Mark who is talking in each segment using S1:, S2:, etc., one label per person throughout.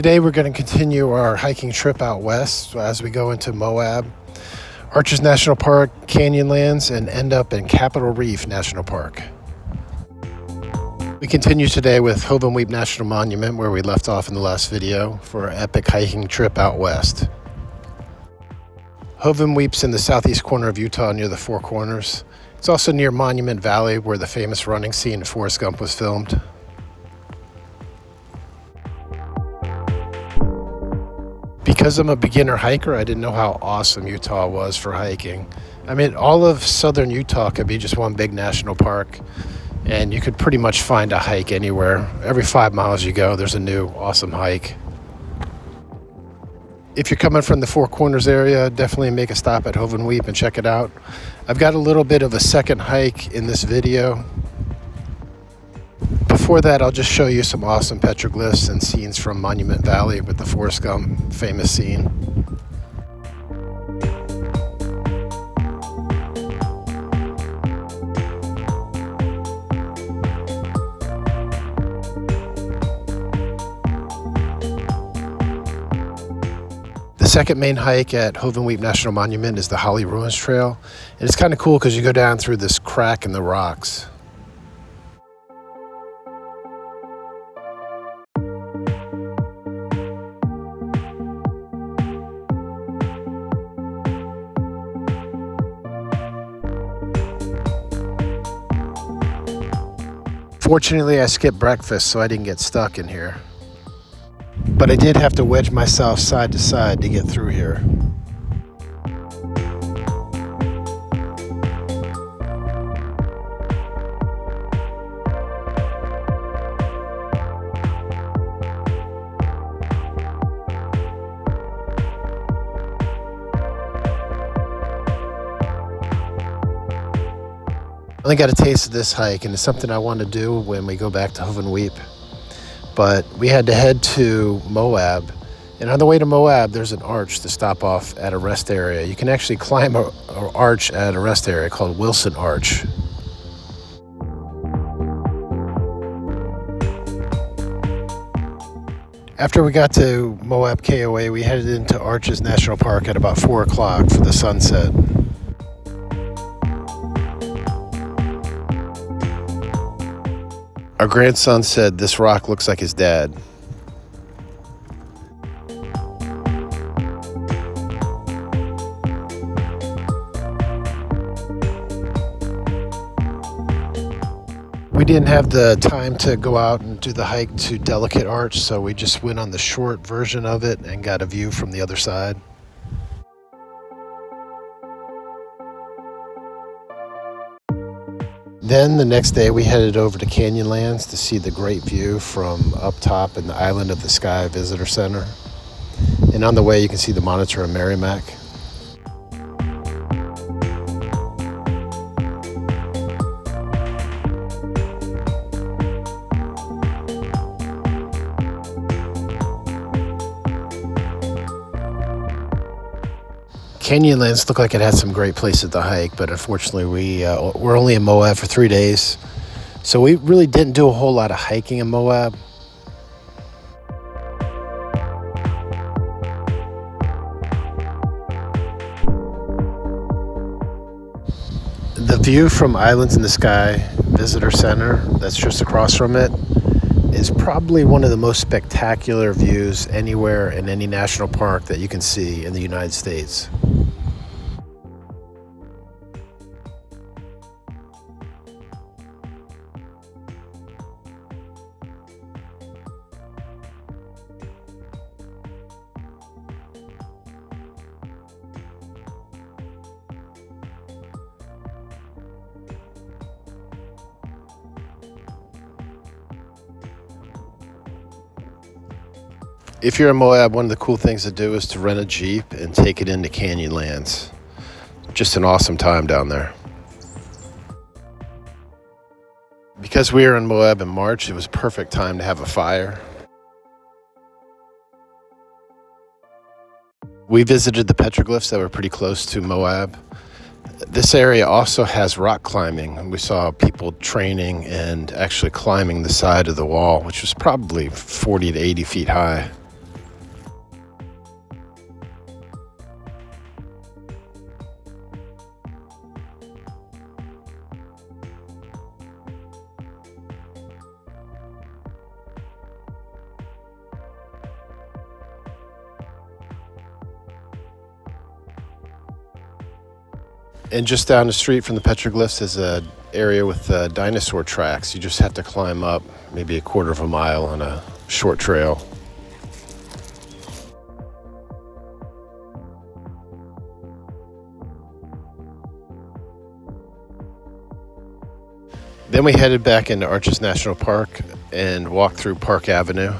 S1: Today we're going to continue our hiking trip out west as we go into Moab, Arches National Park, Canyonlands, and end up in Capitol Reef National Park. We continue today with Hovenweep National Monument, where we left off in the last video, for our epic hiking trip out west. Hovenweep's in the southeast corner of Utah near the Four Corners. It's also near Monument Valley, where the famous running scene in Forrest Gump was filmed. Because I'm a beginner hiker, I didn't know how awesome Utah was for hiking. I mean, all of southern Utah could be just one big national park, and you could pretty much find a hike anywhere. Every 5 miles you go, there's a new awesome hike. If you're coming from the Four Corners area, definitely make a stop at Hovenweep and check it out. I've got a little bit of a second hike in this video. Before that, I'll just show you some awesome petroglyphs and scenes from Monument Valley with the Forrest Gump famous scene. The second main hike at Hovenweep National Monument is the Holly Ruins Trail. And it's kind of cool because you go down through this crack in the rocks. Fortunately, I skipped breakfast, so I didn't get stuck in here. But I did have to wedge myself side to side to get through here. I only got a taste of this hike, and it's something I want to do when we go back to Hovenweep. But we had to head to Moab, and on the way to Moab, there's an arch to stop off at a rest area. You can actually climb an arch at a rest area called Wilson Arch. After we got to Moab KOA, we headed into Arches National Park at about 4 o'clock for the sunset. Our grandson said this rock looks like his dad. We didn't have the time to go out and do the hike to Delicate Arch, so we just went on the short version of it and got a view from the other side. Then the next day we headed over to Canyonlands to see the great view from up top in the Island of the Sky Visitor Center. And on the way you can see the Monitor of Merrimack. Canyonlands looked like it had some great places to hike, but unfortunately we're only in Moab for 3 days, so we really didn't do a whole lot of hiking in Moab. The view from Islands in the Sky Visitor Center, that's just across from it, is probably one of the most spectacular views anywhere in any national park that you can see in the United States. If you're in Moab, one of the cool things to do is to rent a Jeep and take it into Canyonlands. Just an awesome time down there. Because we were in Moab in March, it was perfect time to have a fire. We visited the petroglyphs that were pretty close to Moab. This area also has rock climbing, and we saw people training and actually climbing the side of the wall, which was probably 40 to 80 feet high. And just down the street from the petroglyphs is an area with dinosaur tracks. You just have to climb up maybe a quarter of a mile on a short trail. Then we headed back into Arches National Park and walked through Park Avenue.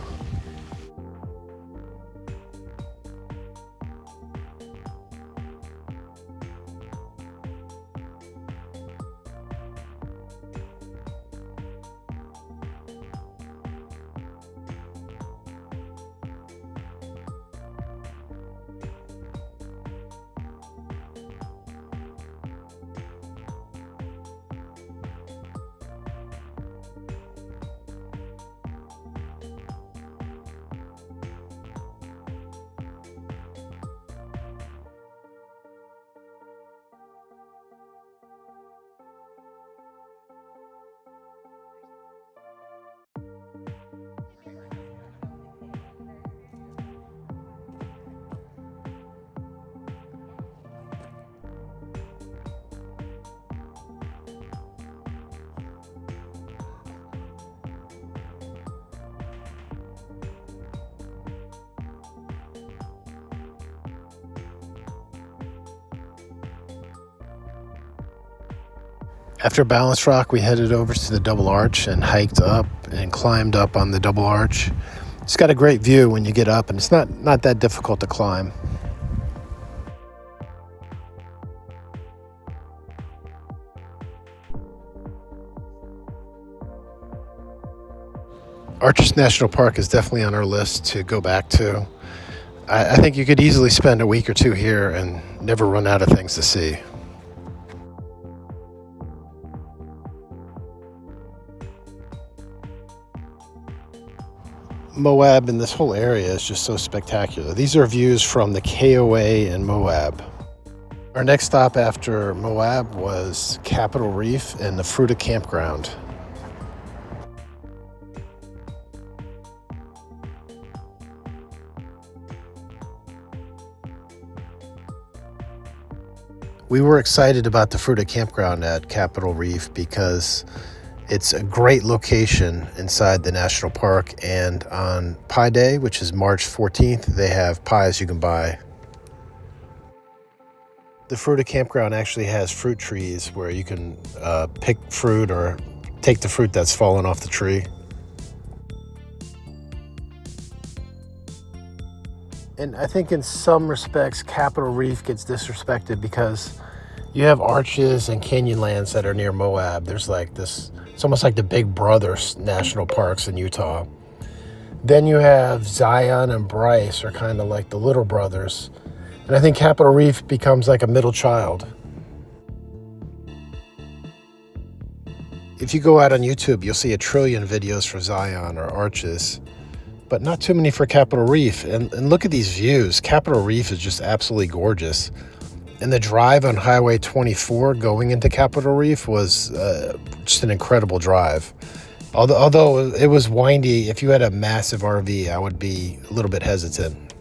S1: After Balance Rock, we headed over to the Double Arch and hiked up and climbed up on the Double Arch. It's got a great view when you get up, and it's not that difficult to climb. Arches National Park is definitely on our list to go back to. I think you could easily spend a week or two here and never run out of things to see. Moab and this whole area is just so spectacular. These are views from the KOA in Moab. Our next stop after Moab was Capitol Reef and the Fruita Campground. We were excited about the Fruita Campground at Capitol Reef because it's a great location inside the national park, and on Pie Day, which is March 14th, they have pies you can buy. The Fruita Campground actually has fruit trees where you can pick fruit or take the fruit that's fallen off the tree. And I think in some respects, Capitol Reef gets disrespected because you have Arches and Canyonlands that are near Moab. There's like this, it's almost like the Big Brother national parks in Utah. Then you have Zion and Bryce are kind of like the little brothers. And I think Capitol Reef becomes like a middle child. If you go out on YouTube, you'll see 1 trillion videos for Zion or Arches, but not too many for Capitol Reef. And look at these views. Capitol Reef is just absolutely gorgeous. And the drive on Highway 24 going into Capitol Reef was just an incredible drive. Although it was windy, if you had a massive RV, I would be a little bit hesitant.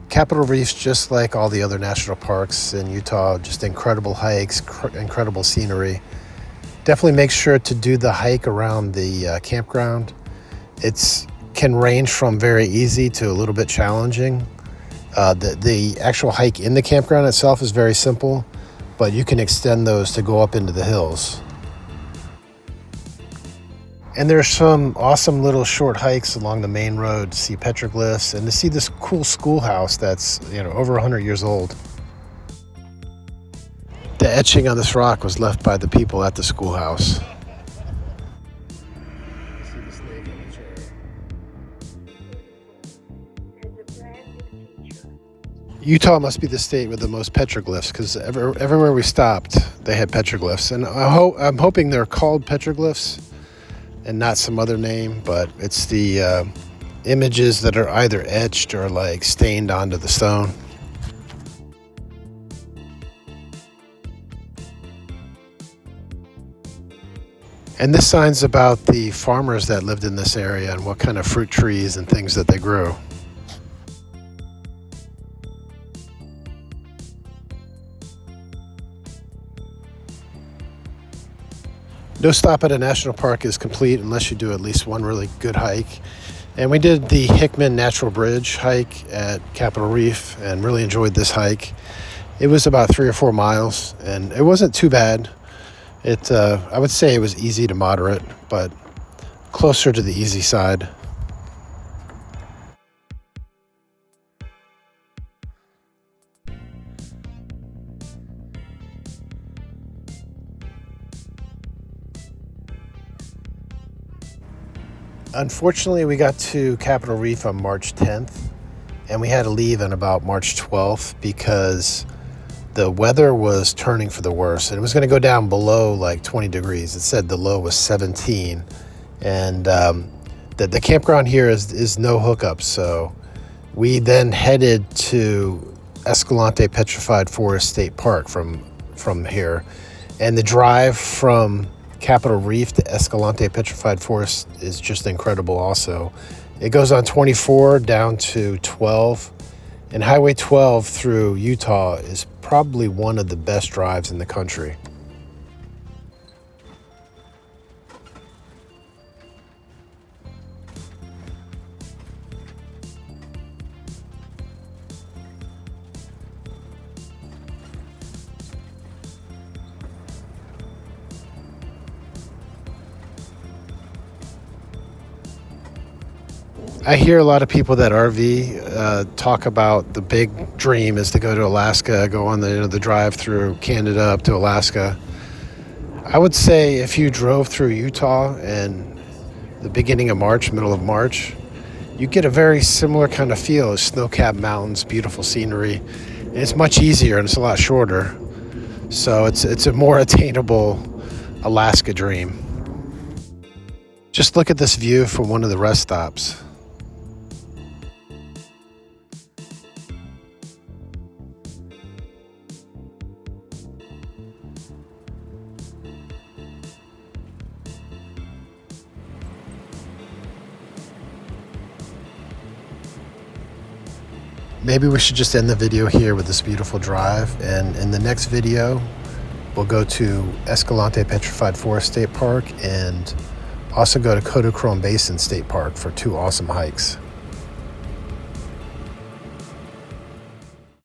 S1: Capitol Reef's just like all the other national parks in Utah, just incredible hikes, incredible scenery. Definitely make sure to do the hike around the campground. It can range from very easy to a little bit challenging. The actual hike in the campground itself is very simple, but you can extend those to go up into the hills. And there's some awesome little short hikes along the main road to see petroglyphs and to see this cool schoolhouse that's, over 100 years old. The etching on this rock was left by the people at the schoolhouse. Utah must be the state with the most petroglyphs because everywhere we stopped, they had petroglyphs. And I'm hoping they're called petroglyphs and not some other name, but it's the images that are either etched or like stained onto the stone. And this sign's about the farmers that lived in this area and what kind of fruit trees and things that they grew. No stop at a national park is complete unless you do at least one really good hike. And we did the Hickman Natural Bridge hike at Capitol Reef and really enjoyed this hike. It was about 3 or 4 miles, and it wasn't too bad. I would say it was easy to moderate, but closer to the easy side. Unfortunately, we got to Capitol Reef on March 10th, and we had to leave on about March 12th because the weather was turning for the worse, and it was going to go down below like 20 degrees. It said the low was 17, and the campground here is no hookups, so we then headed to Escalante Petrified Forest State Park from here, and the drive from Capitol Reef to Escalante Petrified Forest is just incredible also. It goes on 24 down to 12, and Highway 12 through Utah is probably one of the best drives in the country. I hear a lot of people that RV talk about the big dream is to go to Alaska, go on the drive through Canada up to Alaska. I would say if you drove through Utah in the beginning of March, middle of March, you get a very similar kind of feel. Snow-capped mountains, beautiful scenery. And it's much easier and it's a lot shorter. So it's a more attainable Alaska dream. Just look at this view from one of the rest stops. Maybe we should just end the video here with this beautiful drive, and in the next video we'll go to Escalante Petrified Forest State Park and also go to Kodachrome Basin State Park for 2 awesome hikes.